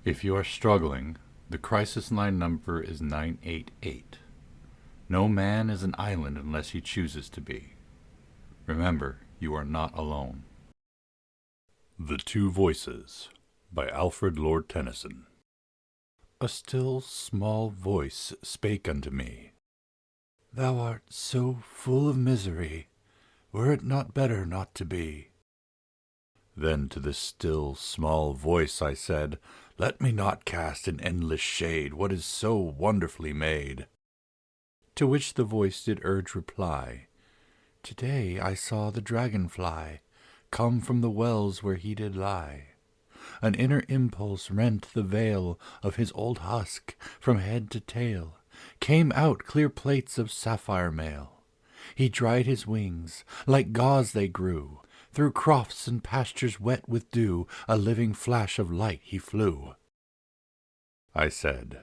If you are struggling, the crisis line number is 988. No man is an island unless he chooses to be. Remember, you are not alone. The Two Voices by Alfred Lord Tennyson. A still small voice spake unto me, Thou art so full of misery, were it not better not to be? Then to the still small voice I said, Let me not cast in endless shade what is so wonderfully made. To which the voice did urge reply, Today I saw the dragon-fly come from the wells where he did lie. An inner impulse rent the veil of his old husk from head to tail, came out clear plates of sapphire mail. He dried his wings, like gauze they grew, through crofts and pastures wet with dew, a living flash of light he flew. I said,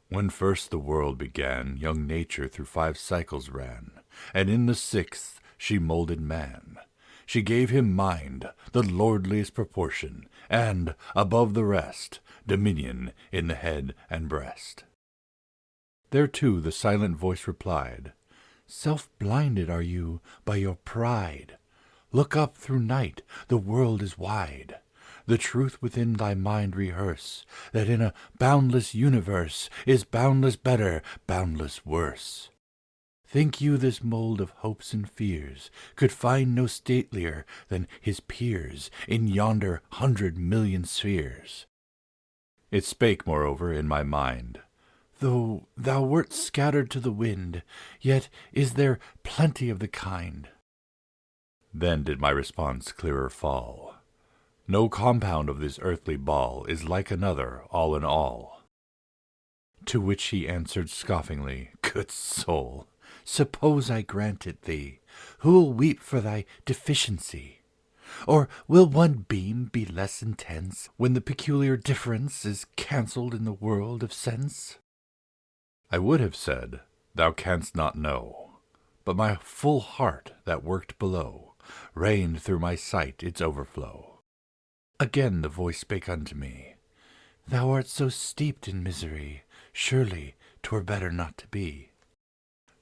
When first the world began, young nature through 5 cycles ran, and in the 6th she moulded man. She gave him mind, the lordliest proportion, and, above the rest, dominion in the head and breast. Thereto the silent voice replied, Self-blinded are you by your pride. Look up through night, the world is wide. The truth within thy mind rehearse, that in a boundless universe is boundless better, boundless worse. Think you this mould of hopes and fears could find no statelier than his peers in yonder 100,000,000 spheres? It spake, moreover, in my mind, Though thou wert scattered to the wind, yet is there plenty of the kind. Then did my response clearer fall, No compound of this earthly ball is like another, all in all. To which he answered scoffingly, Good soul, suppose I grant it thee, who'll weep for thy deficiency? Or will one beam be less intense when the peculiar difference is cancelled in the world of sense? I would have said, Thou canst not know, but my full heart that worked below rained through my sight its overflow. Again the voice spake unto me, Thou art so steeped in misery, surely 'twere better not to be.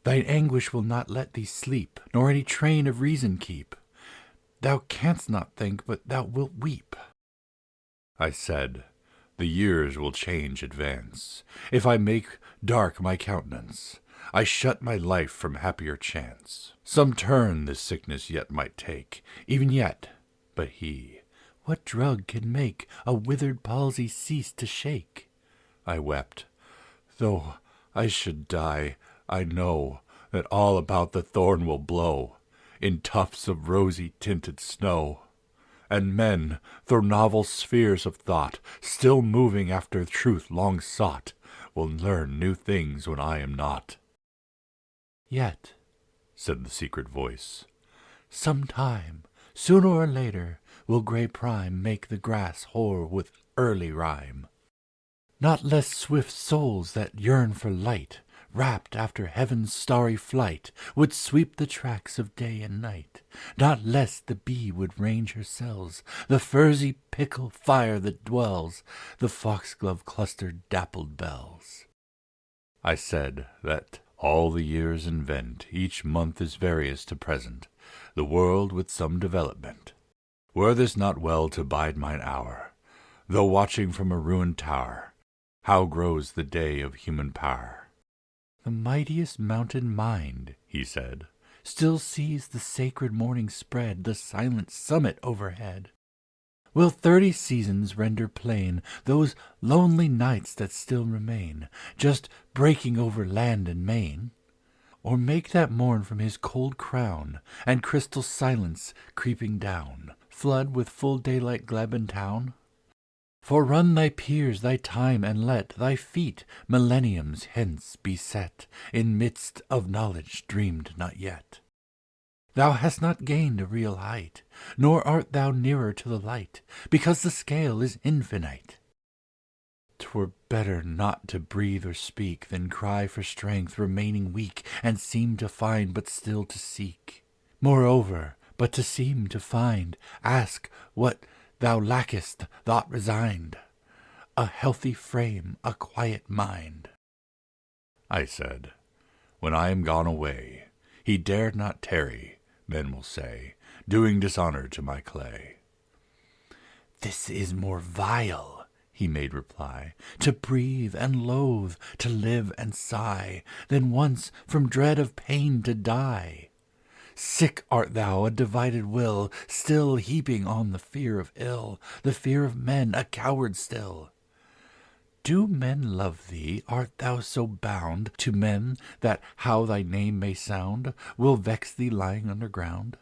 Thine anguish will not let thee sleep, nor any train of reason keep. Thou canst not think, but thou wilt weep. I said, The years will change advance, if I make dark my countenance. I shut my life from happier chance. Some turn this sickness yet might take, even yet, but he, what drug can make a withered palsy cease to shake? I wept, Though I should die, I know that all about the thorn will blow in tufts of rosy-tinted snow, and men, through novel spheres of thought, still moving after truth long sought, will learn new things when I am not. Yet, said the secret voice, some time, sooner or later, will grey prime make the grass hoar with early rime. Not less swift souls that yearn for light, rapt after heaven's starry flight, would sweep the tracks of day and night. Not less the bee would range her cells, the furzy pickle fire that dwells, the foxglove-clustered dappled bells. I said that all the years invent, each month is various to present, the world with some development. Were this not well to bide mine hour, though watching from a ruined tower, how grows the day of human power? The mightiest mountain mind, he said, still sees the sacred morning spread the silent summit overhead. Will 30 seasons render plain those lonely nights that still remain, just breaking over land and main? Or make that morn from his cold crown, and crystal silence creeping down, flood with full daylight Gleban town? Forerun thy peers thy time, and let thy feet millenniums hence be set in midst of knowledge dreamed not yet. Thou hast not gained a real height, nor art thou nearer to the light, because the scale is infinite. 'Twere better not to breathe or speak than cry for strength remaining weak, and seem to find but still to seek. Moreover, but to seem to find, ask what thou lackest, thought resigned. a healthy frame, a quiet mind. I said, when I am gone away, he dared not tarry, men will say, doing dishonor to my clay. This is more vile, he made reply, to breathe and loathe, to live and sigh, than once from dread of pain to die. Sick art thou, a divided will, still heaping on the fear of ill, the fear of men, a coward still. Do men love thee? Art thou so bound to men that, how thy name may sound, will vex thee lying underground?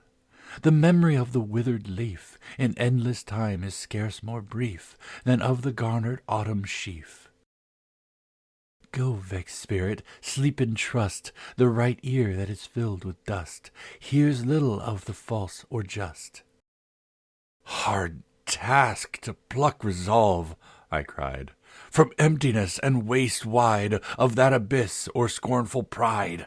The memory of the withered leaf in endless time is scarce more brief than of the garnered autumn sheaf. Go, vexed spirit, sleep in trust. The right ear that is filled with dust hears little of the false or just. Hard task to pluck resolve, I cried, from emptiness and waste wide of that abyss or scornful pride.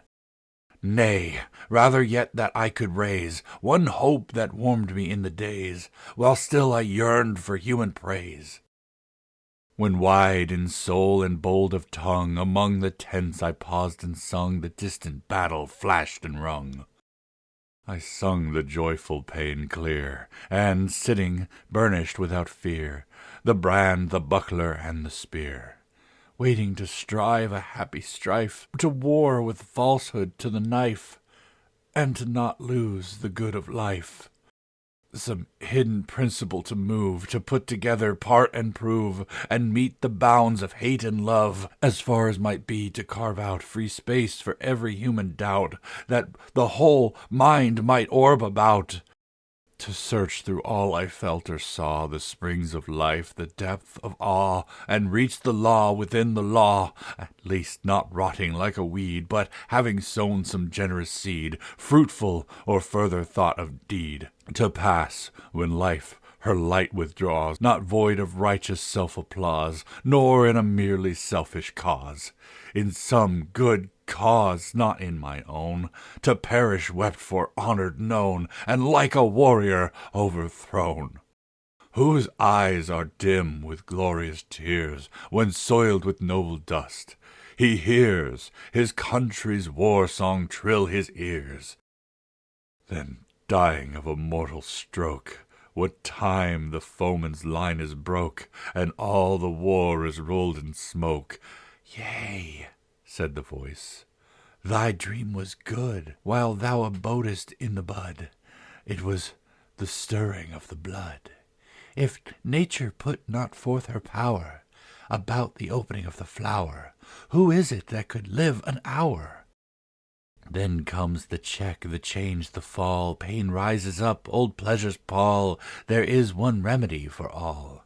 Nay, rather yet that I could raise one hope that warmed me in the days, while still I yearned for human praise. When wide in soul and bold of tongue, among the tents I paused and sung, the distant battle flashed and rung. I sung the joyful pain clear, and, sitting, burnished without fear, the brand, the buckler, and the spear, waiting to strive a happy strife, to war with falsehood to the knife, and to not lose the good of life. Some hidden principle to move, to put together, part and prove, and meet the bounds of hate and love, as far as might be, to carve out free space for every human doubt, that the whole mind might orb about. To search through all I felt or saw, the springs of life, the depth of awe, and reach the law within the law, at least not rotting like a weed, but having sown some generous seed, fruitful or further thought of deed, to pass, when life her light withdraws, not void of righteous self-applause, nor in a merely selfish cause, in some good cause, not in my own, to perish wept for, honored, known, and like a warrior overthrown, whose eyes are dim with glorious tears, when soiled with noble dust, he hears his country's war song trill his ears. Then, dying of a mortal stroke, what time the foeman's line is broke, and all the war is rolled in smoke, yea, said the voice, thy dream was good, while thou abodest in the bud. It was the stirring of the blood. If nature put not forth her power about the opening of the flower, who is it that could live an hour? Then comes the check, the change, the fall, pain rises up, old pleasures pall, there is one remedy for all.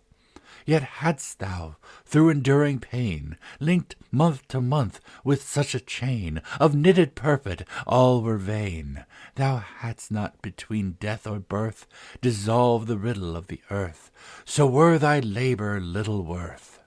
Yet hadst thou, through enduring pain, linked month to month with such a chain of knitted purpose, all were vain. Thou hadst not between death or birth dissolved the riddle of the earth, so were thy labor little worth.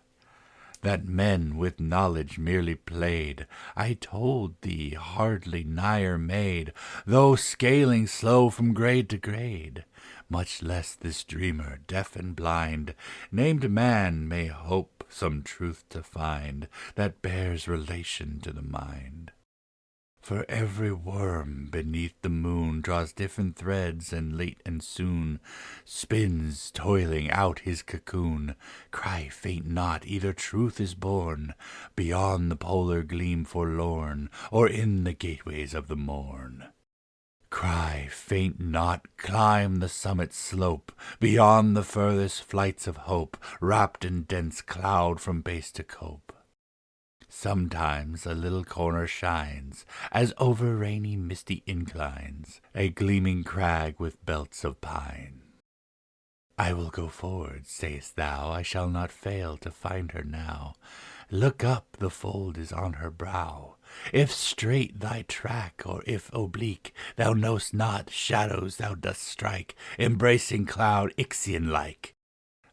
That men with knowledge merely played, I told thee hardly nigher made, though scaling slow from grade to grade. Much less this dreamer, deaf and blind, named man, may hope some truth to find that bears relation to the mind. For every worm beneath the moon draws different threads, and late and soon spins, toiling out his cocoon. Cry, faint not, either truth is born beyond the polar gleam forlorn, or in the gateways of the morn. Cry, faint not, climb the summit slope, beyond the furthest flights of hope, wrapped in dense cloud from base to cope. Sometimes a little corner shines, as over rainy misty inclines, a gleaming crag with belts of pine. I will go forward, sayest thou, I shall not fail to find her now. Look up, the fold is on her brow. If straight thy track, or if oblique, thou know'st not, shadows thou dost strike, embracing cloud Ixion-like,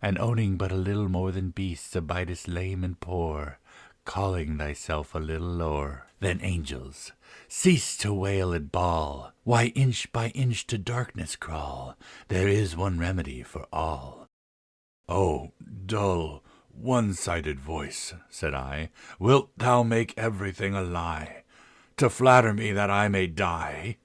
and owning but a little more than beasts, abidest lame and poor, calling thyself a little lower than angels. Cease to wail and bawl, why inch by inch to darkness crawl? There is one remedy for all. Oh, dull, "One-sided voice," said I, "wilt thou make everything a lie, to flatter me that I may die?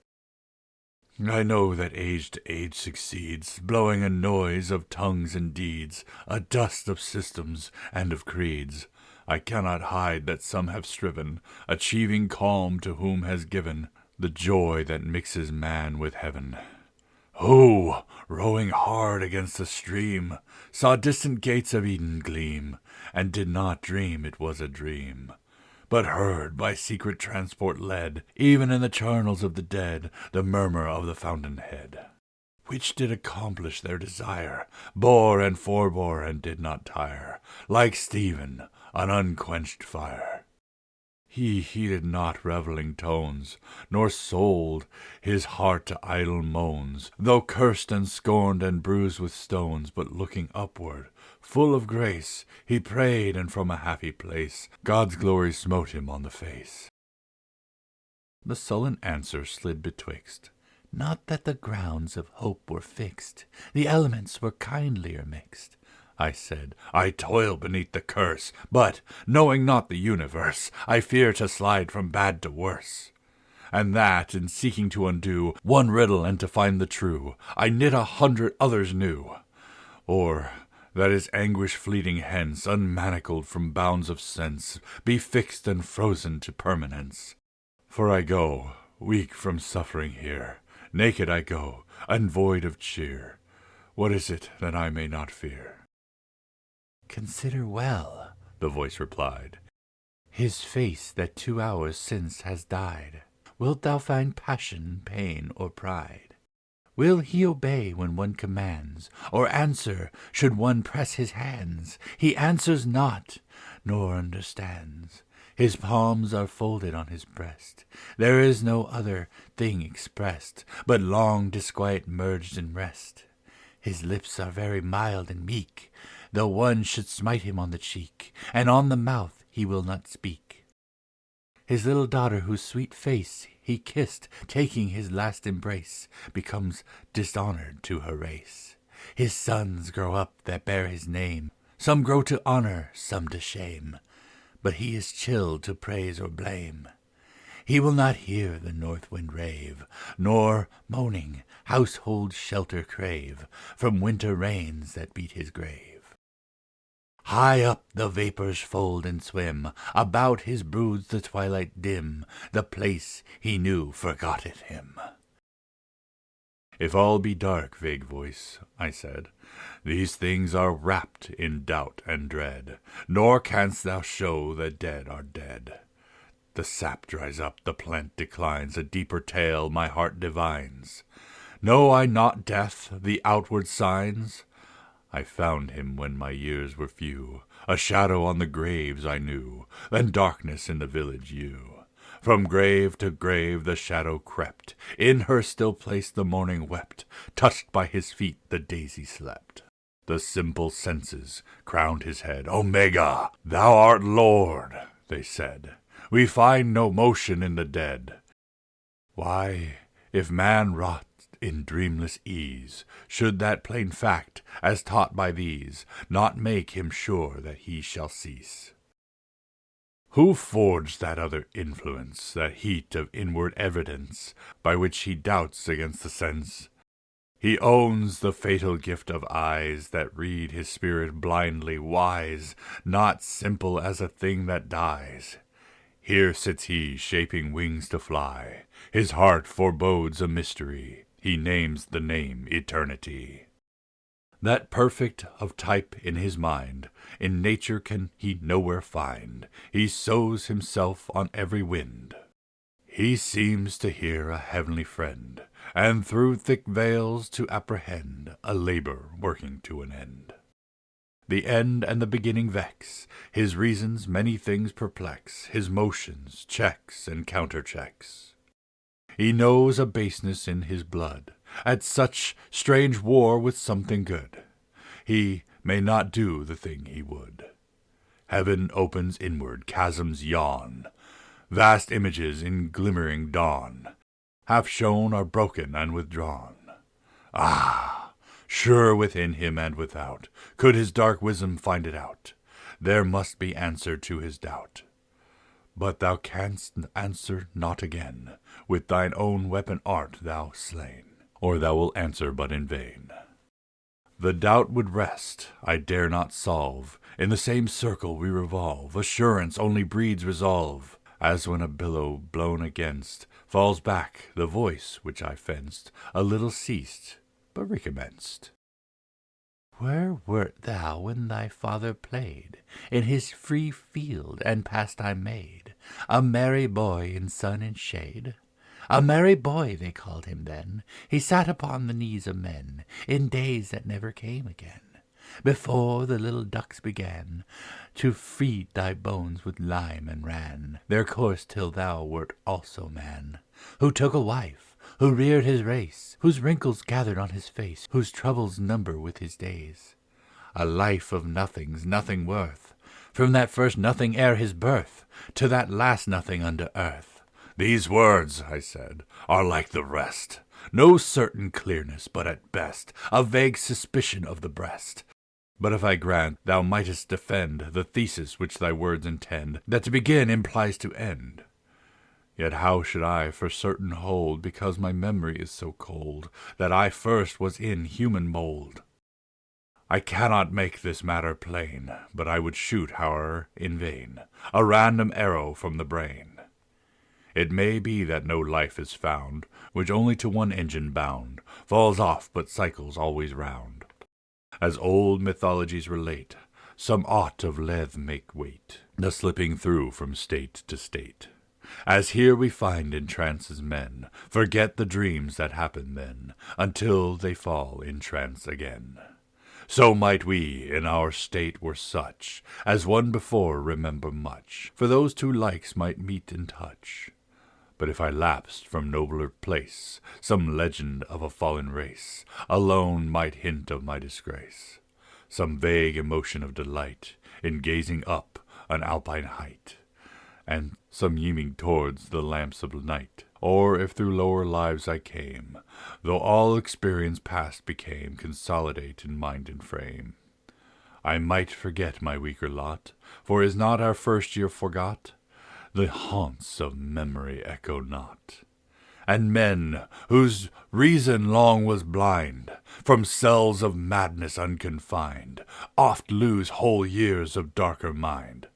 I know that age to age succeeds, blowing a noise of tongues and deeds, a dust of systems and of creeds. I cannot hide that some have striven, achieving calm to whom has given the joy that mixes man with heaven. Who, rowing hard against the stream, saw distant gates of Eden gleam, and did not dream it was a dream, but heard, by secret transport led, even in the charnels of the dead, the murmur of the fountain-head, which did accomplish their desire, bore and forbore, and did not tire, like Stephen, an unquenched fire. He heeded not revelling tones, nor sold his heart to idle moans, though cursed and scorned and bruised with stones, but looking upward, full of grace, he prayed, and from a happy place God's glory smote him on the face. The sullen answer slid betwixt, "Not that the grounds of hope were fixed, the elements were kindlier mixed." I said, "I toil beneath the curse, but, knowing not the universe, I fear to slide from bad to worse. And that, in seeking to undo one riddle and to find the true, I knit 100 others new. Or that his anguish fleeting hence, unmanacled from bounds of sense, be fixed and frozen to permanence. For I go, weak from suffering here, naked I go, and void of cheer. What is it that I may not fear?" "Consider well," the voice replied, "his face that 2 hours since has died. Wilt thou find passion, pain, or pride? Will he obey when one commands, or answer should one press his hands? He answers not, nor understands. His palms are folded on his breast. There is no other thing expressed, but long disquiet merged in rest. His lips are very mild and meek, though one should smite him on the cheek, and on the mouth he will not speak. His little daughter, whose sweet face he kissed, taking his last embrace, becomes dishonored to her race. His sons grow up that bear his name, some grow to honor, some to shame, but he is chilled to praise or blame. He will not hear the north wind rave, nor, moaning, household shelter crave from winter rains that beat his grave. High up the vapors fold and swim, about his broods the twilight dim, the place he knew forgotteth him." "If all be dark, vague voice," I said, "these things are wrapped in doubt and dread, nor canst thou show the dead are dead. The sap dries up, the plant declines, a deeper tale my heart divines. Know I not death, the outward signs? I found him when my years were few, a shadow on the graves I knew, then darkness in the village yew. From grave to grave the shadow crept, in her still place the morning wept, touched by his feet the daisy slept. The simple senses crowned his head. Omega, thou art Lord, they said. We find no motion in the dead. Why, if man wrought in dreamless ease, should that plain fact, as taught by these, not make him sure that he shall cease? Who forged that other influence, that heat of inward evidence, by which he doubts against the sense? He owns the fatal gift of eyes that read his spirit blindly, wise, not simple as a thing that dies. Here sits he, shaping wings to fly. His heart forebodes a mystery. He names the name Eternity. That perfect of type in his mind, in nature can he nowhere find. He sows himself on every wind. He seems to hear a heavenly friend, and through thick veils to apprehend a labor working to an end. The end and the beginning vex, his reasons many things perplex, his motions checks and counterchecks. He knows a baseness in his blood, at such strange war with something good. He may not do the thing he would. Heaven opens inward, chasms yawn, vast images in glimmering dawn, half shown are broken and withdrawn. Ah! Sure within him and without, could his dark wisdom find it out, there must be answer to his doubt. But thou canst answer not again, with thine own weapon art thou slain, or thou wilt answer but in vain. The doubt would rest, I dare not solve, in the same circle we revolve, assurance only breeds resolve, as when a billow blown against falls back, the voice which I fenced a little ceased, but recommenced. Where wert thou when thy father played in his free field and pastime made, a merry boy in sun and shade? A merry boy they called him then. He sat upon the knees of men in days that never came again, before the little ducks began to feed thy bones with lime and ran their course till thou wert also man, who took a wife, who reared his race, whose wrinkles gathered on his face, whose troubles number with his days. A life of nothings, nothing worth, from that first nothing ere his birth to that last nothing under earth. These words, I said, are like the rest, no certain clearness, but at best a vague suspicion of the breast. But if I grant thou mightest defend the thesis which thy words intend, that to begin implies to end, yet how should I for certain hold, because my memory is so cold, that I first was in human mould? I cannot make this matter plain, but I would shoot, however, in vain, a random arrow from the brain. It may be that no life is found, which only to one engine bound, falls off but cycles always round. As old mythologies relate, some aught of lethe make weight, the slipping through from state to state. As here we find in trances men forget the dreams that happen then, until they fall in trance again. So might we, in our state were such, as one before remember much, for those two likes might meet and touch. But if I lapsed from nobler place, some legend of a fallen race alone might hint of my disgrace, some vague emotion of delight in gazing up an alpine height, and some yeaming towards the lamps of night. Or if through lower lives I came, though all experience past became consolidate in mind and frame, I might forget my weaker lot, for is not our first year forgot? The haunts of memory echo not, and men whose reason long was blind, from cells of madness unconfined, oft lose whole years of darker mind.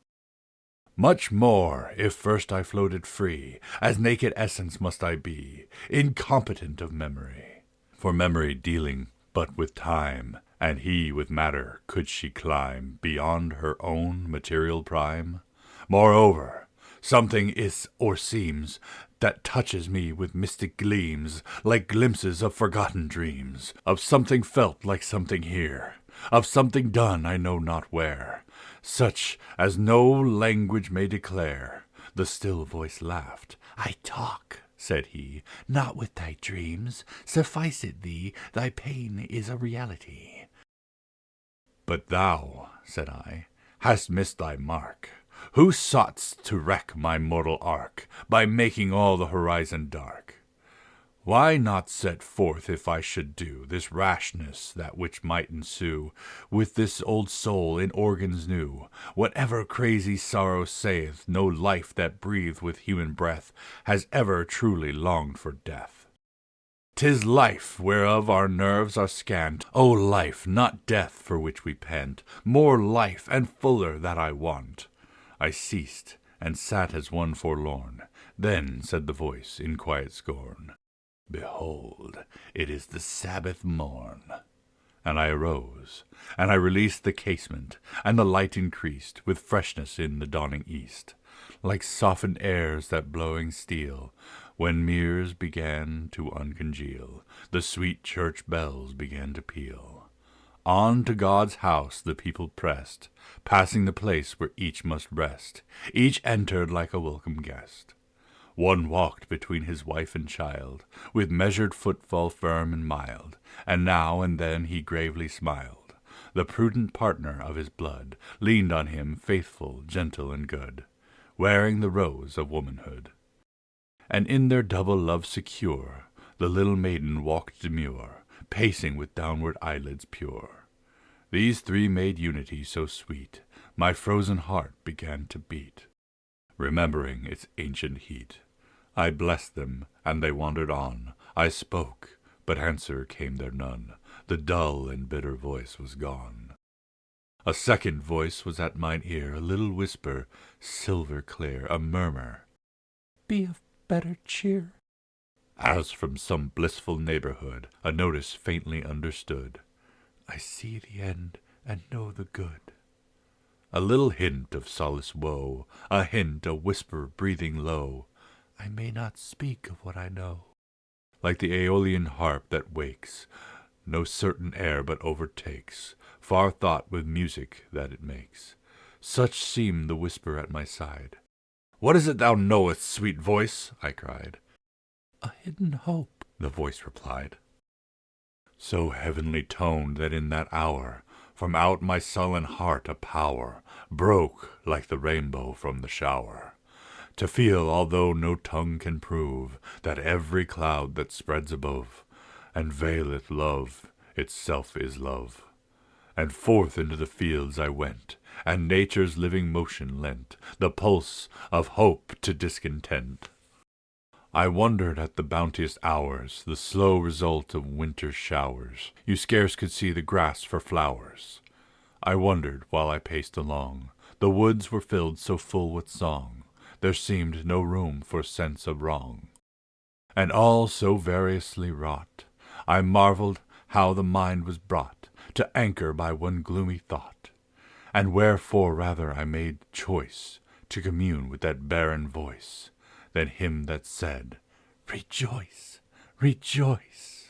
Much more, if first I floated free, as naked essence must I be, incompetent of memory. For memory dealing but with time, and he with matter could she climb beyond her own material prime. Moreover, something is or seems that touches me with mystic gleams, like glimpses of forgotten dreams, of something felt like something here, of something done I know not where, such as no language may declare. The still voice laughed. I talk, said he, not with thy dreams. Suffice it thee, thy pain is a reality. But thou, said I, hast missed thy mark. Who sought'st to wreck my mortal ark by making all the horizon dark? Why not set forth if I should do this rashness, that which might ensue with this old soul in organs new? Whatever crazy sorrow saith, no life that breathed with human breath has ever truly longed for death. 'Tis life whereof our nerves are scant, O life, not death, for which we pant, more life and fuller that I want. I ceased, and sat as one forlorn. Then said the voice in quiet scorn, Behold, it is the Sabbath morn. And I arose, and I released the casement, and the light increased with freshness in the dawning east, like softened airs that blowing steal, when mirrors began to uncongeal, the sweet church bells began to peal. On to God's house the people pressed, passing the place where each must rest. Each entered like a welcome guest. One walked between his wife and child, with measured footfall firm and mild, and now and then he gravely smiled. The prudent partner of his blood leaned on him, faithful, gentle, and good, wearing the rose of womanhood. And in their double love secure, the little maiden walked demure, pacing with downward eyelids pure. These three made unity so sweet, my frozen heart began to beat, remembering its ancient heat. I blessed them, and they wandered on. I spoke, but answer came there none. The dull and bitter voice was gone. A second voice was at mine ear, a little whisper, silver clear, a murmur, "Be of better cheer." As from some blissful neighborhood, a notice faintly understood, "I see the end and know the good." A little hint of solace woe, a hint, a whisper breathing low, "I may not speak of what I know." Like the Aeolian harp that wakes, no certain air but overtakes, far thought with music that it makes. Such seemed the whisper at my side. "What is it thou knowest, sweet voice?" I cried. "A hidden hope," the voice replied, so heavenly toned that in that hour from out my sullen heart a power broke like the rainbow from the shower, to feel, although no tongue can prove, that every cloud that spreads above and veileth love itself is love. And forth into the fields I went, and nature's living motion lent the pulse of hope to discontent. I wondered at the bounteous hours, the slow result of winter's showers. You scarce could see the grass for flowers. I wondered while I paced along. The woods were filled so full with song, there seemed no room for sense of wrong. And all so variously wrought, I marveled how the mind was brought to anchor by one gloomy thought, and wherefore rather I made choice to commune with that barren voice than him that said, "Rejoice, rejoice."